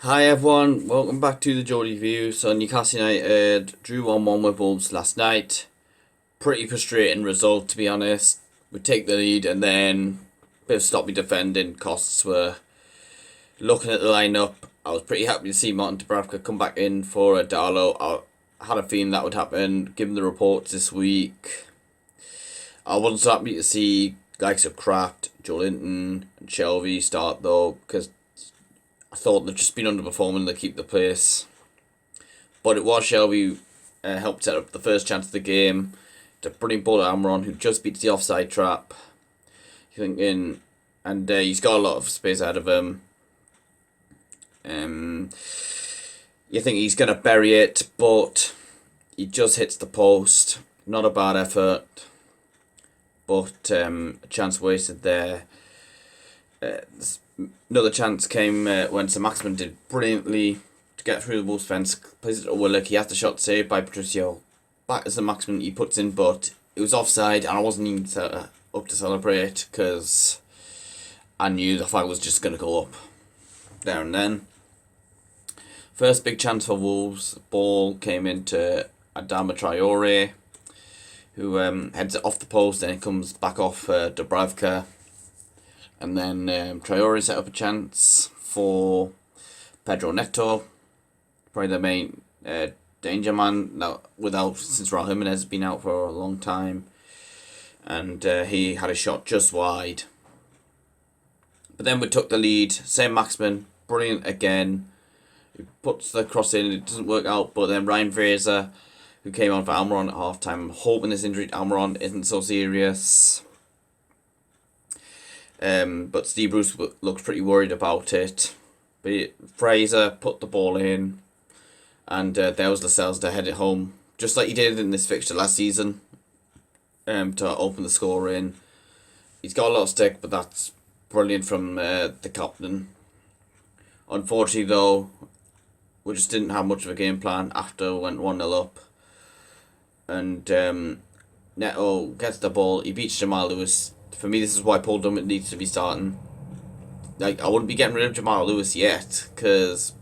Hi everyone, welcome back to the Geordie View. So Newcastle United drew 1-1 with Wolves last night. Pretty frustrating result, to be honest. We take the lead and then a bit of sloppy defending costs were. Looking at the lineup, I was pretty happy to see Martin Dubravka come back in for a Darlow. I had a feeling that would happen given the reports this week. I wasn't so happy to see likes of Kraft, Joelinton and Shelby start though, because I thought they've just been underperforming to keep the pace. But it was Shelby helped set up the first chance of the game. The brilliant ball to Almiron, who just beats the offside trap. Thinking, and he's got a lot of space ahead of him. You think he's going to bury it, but he just hits the post. Not a bad effort, but a chance wasted there. Another chance came when Saint-Maximin did brilliantly to get through the Wolves fence. Plays it to Willock. He has the shot saved by Patricio. Back to Saint-Maximin, he puts in, but it was offside, and I wasn't even up to celebrate because I knew the flag was just going to go up there and then. First big chance for Wolves. Ball came into Adama Traore, who heads it off the post, and it comes back off Dubravka. And then Traore set up a chance for Pedro Neto, probably the main danger man now since Raul Jimenez has been out for a long time, and he had a shot just wide. But then we took the lead. Saint-Maximin, brilliant again. He puts the cross in, it doesn't work out, but then Ryan Fraser, who came on for Almiron at half time, I'm hoping this injury to Almiron isn't so serious. But Steve Bruce looks pretty worried about it. But Fraser put the ball in, and there was Lascelles to head it home, just like he did in this fixture last season, to open the score in. He's got a lot of stick, but that's brilliant from the captain. Unfortunately, though, we just didn't have much of a game plan after we went 1-0 up. And Neto gets the ball, he beats Jamaal Lascelles. For me, this is why Paul Dummett needs to be starting. Like, I wouldn't be getting rid of Jamaal Lascelles yet, because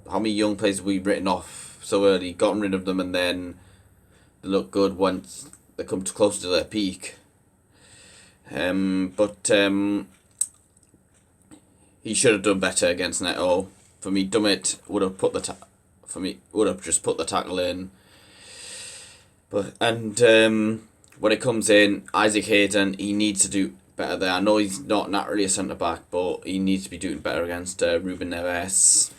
how many young players have we written off so early, gotten rid of them, and then they look good once they come close to their peak. But he should have done better against Neto. For me, Dummett would have just put the tackle in. But when it comes in, Isaac Hayden, he needs to do better there. I know he's not naturally a centre-back, but he needs to be doing better against Ruben Neves.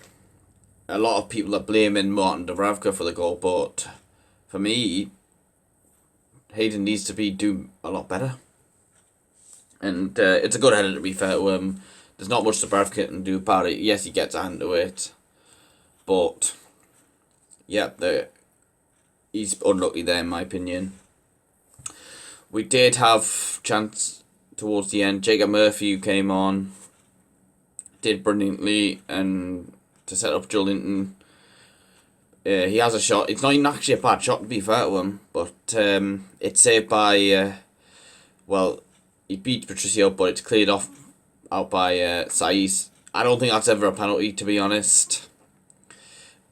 A lot of people are blaming Martin Dubravka for the goal, but for me, Hayden needs to be doing a lot better. And it's a good header, to be fair to him. There's not much Dubravka can do about it. Yes, he gets a hand to it, but yeah, he's unlucky there, in my opinion. We did have chance towards the end. Jacob Murphy, who came on, did brilliantly and to set up Joelinton. He has a shot. It's not even actually a bad shot, to be fair to him, but it's saved by he beat Patricio, but it's cleared out by Saiz. I don't think that's ever a penalty, to be honest.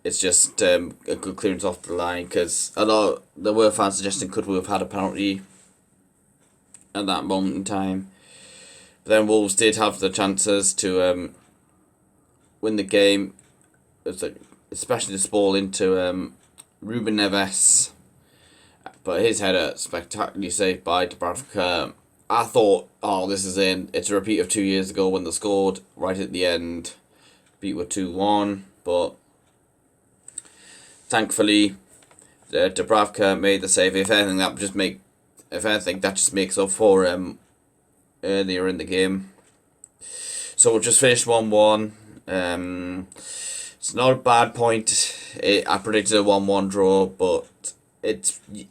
It's just a good clearance off the line, because there were fans suggesting could we have had a penalty at that moment in time. But then Wolves did have the chances to win the game. It was especially this ball into Ruben Neves, but his header spectacularly saved by Dubravka. I thought, this is in. It's a repeat of 2 years ago when they scored right at the end, beat with 2-1. But thankfully, Dubravka made the save. If anything, that just makes up for earlier in the game. So we'll just finish 1-1. It's not a bad point. I predicted a 1-1 draw, but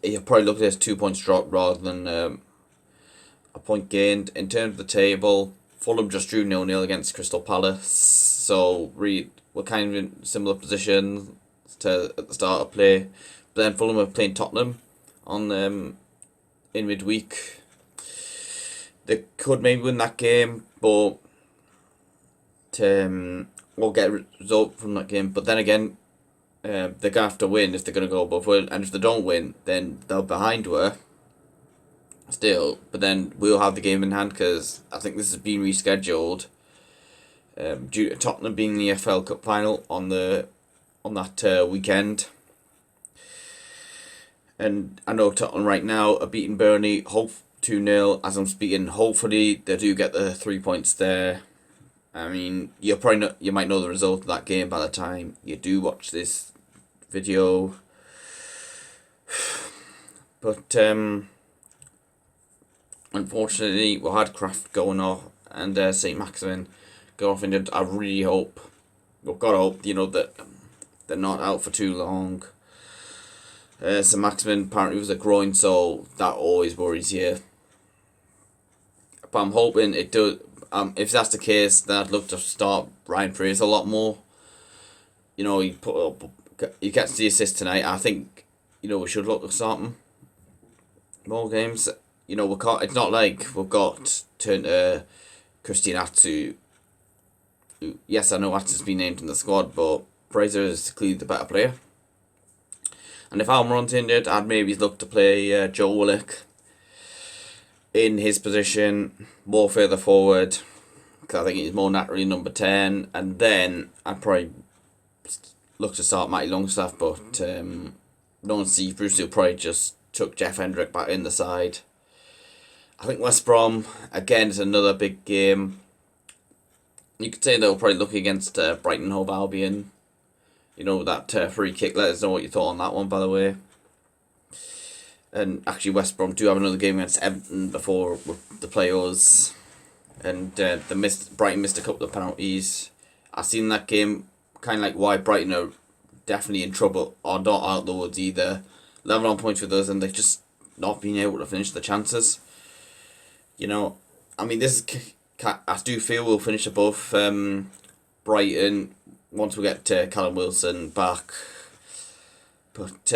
you're probably looking at a 2 points drop rather than a point gained. In terms of the table, Fulham just drew 0-0 against Crystal Palace, so we're kind of in similar positions at the start of play. But then Fulham are playing Tottenham on in midweek. They could maybe win that game, but or get a result from that game. But then again, they're going to have to win if they're going to go above her. And if they don't win, then they're behind her still. But then we'll have the game in hand because I think this has been rescheduled due to Tottenham being in the FL Cup final on that weekend. And I know Tottenham right now are beating Burnley 2-0 as I'm speaking. Hopefully they do get the 3 points there. I mean, you might know the result of that game by the time you do watch this video. But unfortunately, we had Kraft going off and Saint-Maximin going off injured. I really hope, we've got to hope, that they're not out for too long. Saint-Maximin apparently was a groin, so that always worries you. But I'm hoping it does. If that's the case, then I'd love to start Ryan Fraser a lot more. He gets the assist tonight. I think we should look to start him more games. We can't. It's not like we've got turned to Christian Atsu. Yes, I know Atsu's been named in the squad, but Fraser is clearly the better player. And if Almiron's injured, I'd maybe look to play Joe Willock in his position, more further forward, because I think he's more naturally number 10. And then I'd probably look to start Matty Longstaff, but knowing Steve Bruce will probably just took Jeff Hendrick back in the side. I think West Brom, again, is another big game. You could say they'll probably look against Brighton Hove Albion. That free kick. Let us know what you thought on that one, by the way. And actually, West Brom do have another game against Everton before the play-offs. And Brighton missed a couple of penalties. I've seen that game, kind of like why Brighton are definitely in trouble, or not out the woods either. Level on points with us, and they've just not been able to finish the chances. I mean, I do feel we'll finish above Brighton once we get Callum Wilson back. But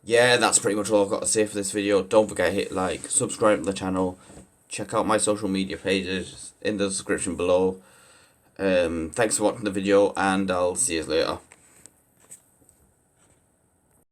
yeah, that's pretty much all I've got to say for this video. Don't forget to hit like, subscribe to the channel, check out my social media pages in the description below. Thanks for watching the video, and I'll see you later.